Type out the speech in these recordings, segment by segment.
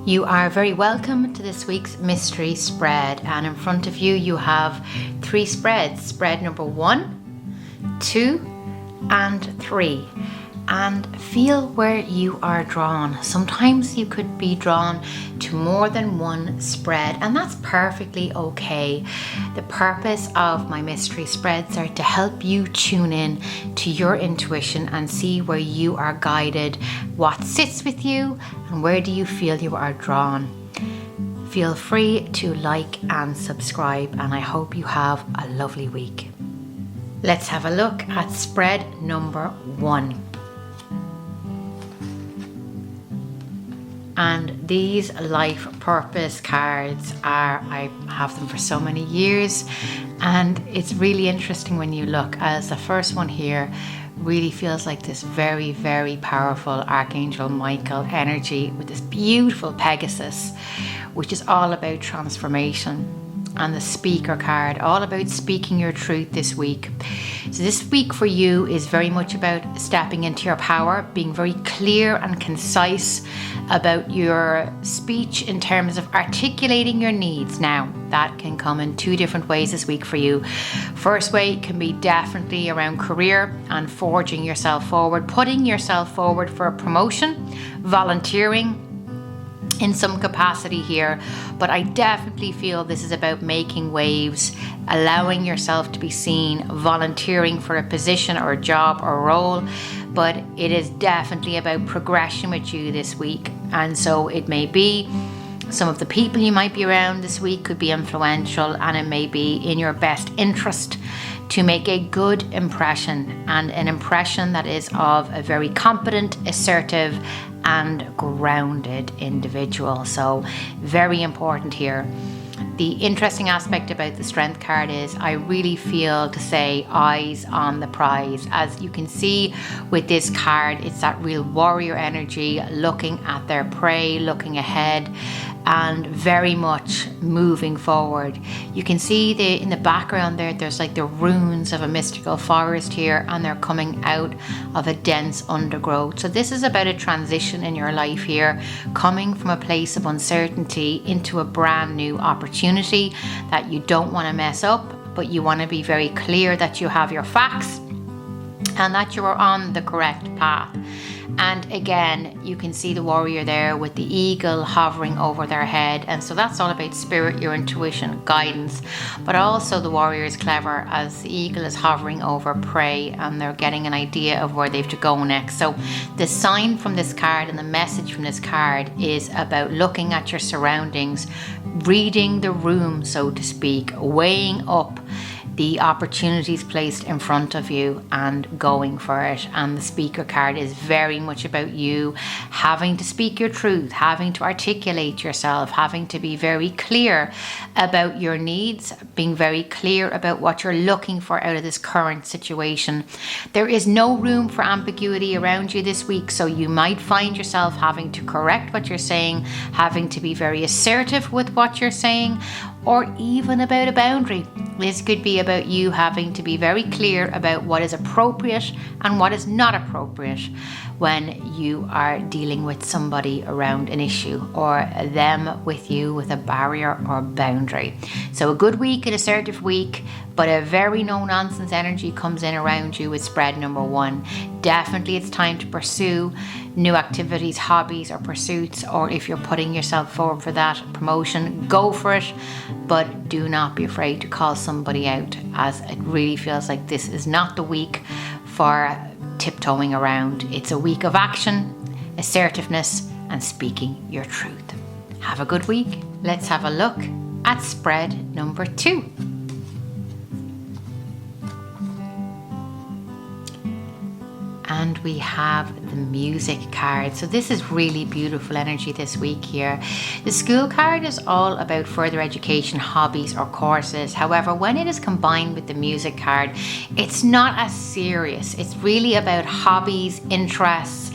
You are very welcome to this week's mystery spread, and in front of you you have 3 spreads. Spread number 1, 2 and 3, and feel where you are drawn. Sometimes you could be drawn to more than one spread, and that's perfectly okay. The purpose of my mystery spreads are to help you tune in to your intuition and see where you are guided, what sits with you, and where do you feel you are drawn. Feel free to like and subscribe, and I hope you have a lovely week. Let's have a look at spread number 1. And these life purpose cards I have them for so many years, and it's really interesting when you look, as the first one here really feels like this very, very powerful Archangel Michael energy with this beautiful Pegasus, which is all about transformation. And the speaker card, all about speaking your truth this week. So this week for you is very much about stepping into your power, being very clear and concise about your speech in terms of articulating your needs. Now, that can come in 2 different ways this week for you. First way can be definitely around career and forging yourself forward, putting yourself forward for a promotion, volunteering in some capacity here, but I definitely feel this is about making waves, allowing yourself to be seen, volunteering for a position or a job or role, but it is definitely about progression with you this week. And so it may be some of the people you might be around this week could be influential, and it may be in your best interest to make a good impression, and an impression that is of a very competent, assertive and grounded individual. So very important here. The interesting aspect about the strength card is I really feel to say eyes on the prize. As you can see with this card, it's that real warrior energy, looking at their prey, looking ahead, and very much moving forward. You can see in the background there's like the ruins of a mystical forest here, and they're coming out of a dense undergrowth. So this is about a transition in your life here, coming from a place of uncertainty into a brand new opportunity that you don't want to mess up, but you want to be very clear that you have your facts and that you are on the correct path. And again, you can see the warrior there with the eagle hovering over their head. And so that's all about spirit, your intuition, guidance. But also the warrior is clever, as the eagle is hovering over prey and they're getting an idea of where they have to go next. So the sign from this card and the message from this card is about looking at your surroundings, reading the room, so to speak, weighing up the opportunities placed in front of you and going for it. And the speaker card is very much about you having to speak your truth, having to articulate yourself, having to be very clear about your needs, being very clear about what you're looking for out of this current situation. There is no room for ambiguity around you this week, so you might find yourself having to correct what you're saying, having to be very assertive with what you're saying, or even about a boundary. This could be about you having to be very clear about what is appropriate and what is not appropriate when you are dealing with somebody around an issue, or them with you with a barrier or boundary. So a good week, an assertive week, but a very no-nonsense energy comes in around you with spread number 1. Definitely it's time to pursue new activities, hobbies or pursuits, or if you're putting yourself forward for that promotion, go for it, but do not be afraid to call somebody out, as it really feels like this is not the week for tiptoeing around. It's a week of action, assertiveness and speaking your truth. Have a good week. Let's have a look at spread number 2. And we have the music card. So this is really beautiful energy this week here. The school card is all about further education, hobbies or courses. However, when it is combined with the music card, it's not as serious. It's really about hobbies, interests,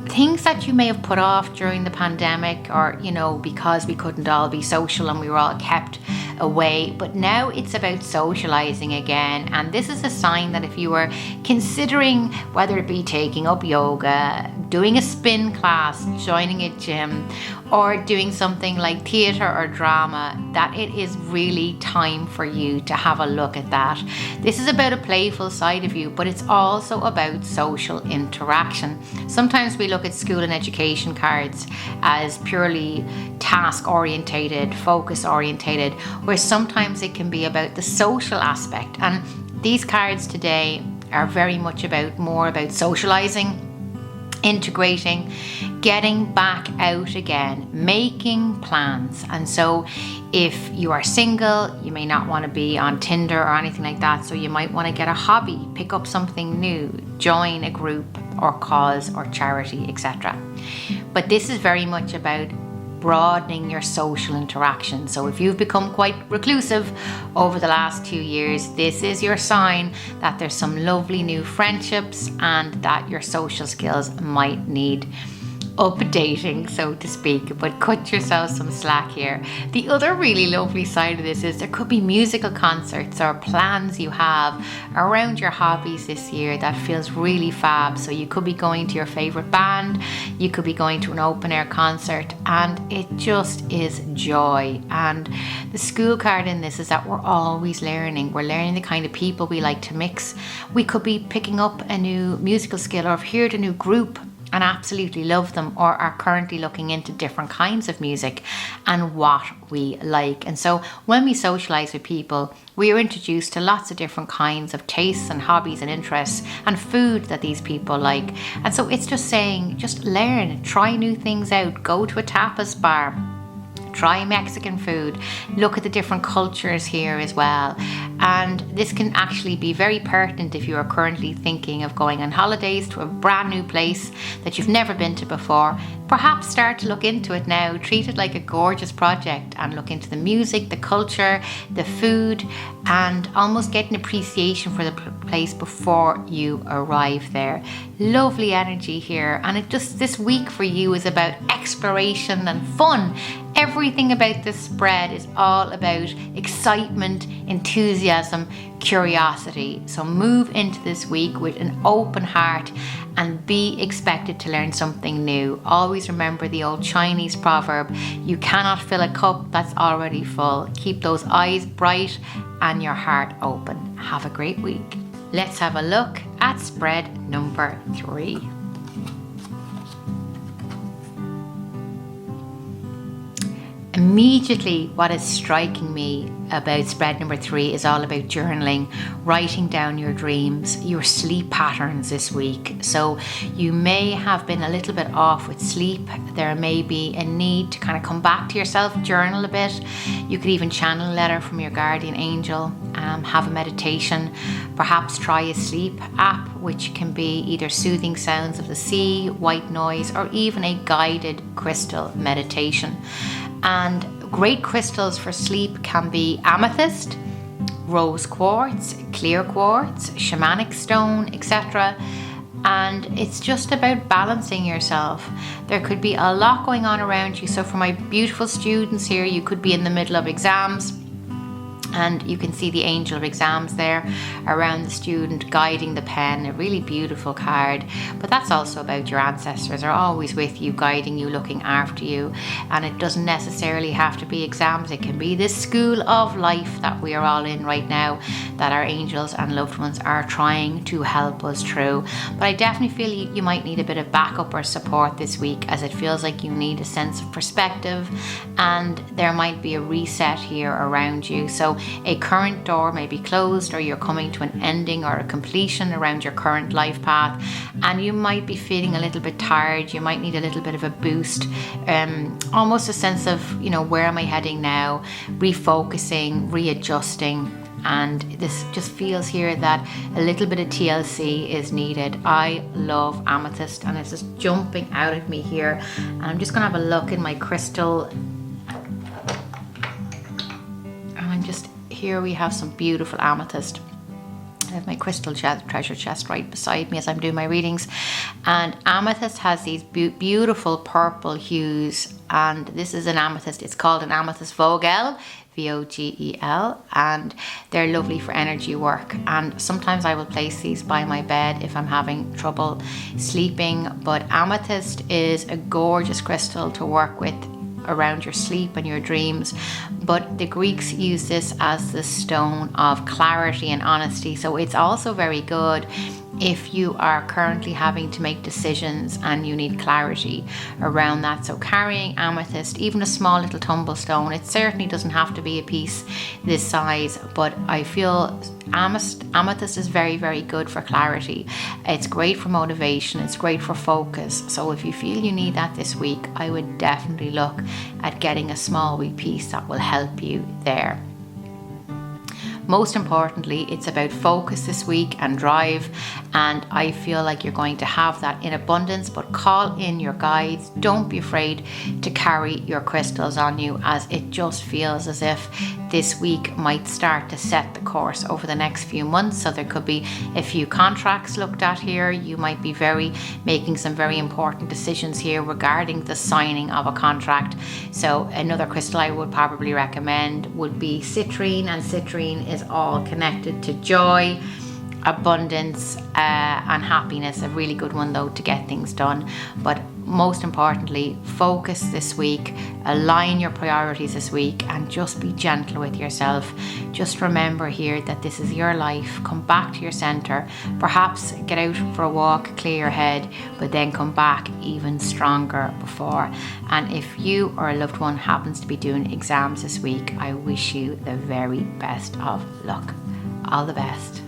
things that you may have put off during the pandemic, or because we couldn't all be social and we were all kept away, but now it's about socializing again. And this is a sign that if you were considering whether it be taking up yoga, doing a spin class, joining a gym, or doing something like theatre or drama, that it is really time for you to have a look at that. This is about a playful side of you, but it's also about social interaction. Sometimes we look at school and education cards as purely task orientated, focus orientated, where sometimes it can be about the social aspect. And these cards today are very much more about socializing, integrating, getting back out again, making plans. And so if you are single, you may not want to be on Tinder or anything like that. So you might want to get a hobby, pick up something new, join a group or cause or charity, etc. But this is very much about broadening your social interaction. So if you've become quite reclusive over the last 2 years, this is your sign that there's some lovely new friendships and that your social skills might need updating, so to speak, but cut yourself some slack here. The other really lovely side of this is there could be musical concerts or plans you have around your hobbies this year that feels really fab. So you could be going to your favorite band, you could be going to an open air concert, and it just is joy. And the school card in this is that we're always learning. We're learning the kind of people we like to mix. We could be picking up a new musical skill, or have heard a new group and absolutely love them, or are currently looking into different kinds of music and what we like. And so when we socialize with people, we are introduced to lots of different kinds of tastes and hobbies and interests and food that these people like. And so it's just saying, just learn, try new things out, go to a tapas bar, try Mexican food, look at the different cultures here as well. And this can actually be very pertinent if you are currently thinking of going on holidays to a brand new place that you've never been to before. Perhaps start to look into it now, treat it like a gorgeous project and look into the music, the culture, the food, and almost get an appreciation for the place before you arrive there. Lovely energy here. And it just, this week for you is about exploration and fun. Everything about this spread is all about excitement, enthusiasm, curiosity. So move into this week with an open heart and be expected to learn something new. Always remember the old Chinese proverb, you cannot fill a cup that's already full. Keep those eyes bright and your heart open. Have a great week. Let's have a look at spread number 3. Immediately, what is striking me about spread number 3 is all about journaling, writing down your dreams, your sleep patterns this week. So you may have been a little bit off with sleep. There may be a need to kind of come back to yourself, journal a bit. You could even channel a letter from your guardian angel, have a meditation, perhaps try a sleep app, which can be either soothing sounds of the sea, white noise, or even a guided crystal meditation. And great crystals for sleep can be amethyst, rose quartz, clear quartz, shamanic stone, etc. And it's just about balancing yourself. There could be a lot going on around you. So for my beautiful students here, you could be in the middle of exams, and you can see the angel of exams there around the student guiding the pen, a really beautiful card. But that's also about your ancestors are always with you, guiding you, looking after you. And it doesn't necessarily have to be exams. It can be this school of life that we are all in right now, that our angels and loved ones are trying to help us through. But I definitely feel you might need a bit of backup or support this week, as it feels like you need a sense of perspective, and there might be a reset here around you. So a current door may be closed, or you're coming to an ending or a completion around your current life path, and you might be feeling a little bit tired. You might need a little bit of a boost, almost a sense of, where am I heading now, refocusing, readjusting. And this just feels here that a little bit of TLC is needed. I love amethyst, and it's just jumping out at me here. And I'm just gonna have a look in my crystal. Here we have some beautiful amethyst. I have my crystal treasure chest right beside me as I'm doing my readings. And amethyst has these beautiful purple hues. And this is an amethyst. It's called an amethyst vogel. Vogel, and they're lovely for energy work. And sometimes I will place these by my bed if I'm having trouble sleeping. But amethyst is a gorgeous crystal to work with around your sleep and your dreams. But the Greeks use this as the stone of clarity and honesty. So it's also very good if you are currently having to make decisions and you need clarity around that. So carrying amethyst, even a small little tumble stone, it certainly doesn't have to be a piece this size, but I feel amethyst is very, very good for clarity. It's great for motivation, it's great for focus. So if you feel you need that this week, I would definitely look at getting a small wee piece that will help you there. Most importantly, it's about focus this week and drive, and I feel like you're going to have that in abundance. But call in your guides. Don't be afraid to carry your crystals on you, as it just feels as if this week might start to set the course over the next few months. So there could be a few contracts looked at here. You might be making some very important decisions here regarding the signing of a contract. So another crystal I would probably recommend would be citrine, and citrine is all connected to joy, abundance, and happiness. A really good one though to get things done. But most importantly, focus this week, align your priorities this week, and just be gentle with yourself. Just remember here that this is your life. Come back to your center, perhaps get out for a walk, clear your head, but then come back even stronger before. And if you or a loved one happens to be doing exams this week, I wish you the very best of luck. All the best.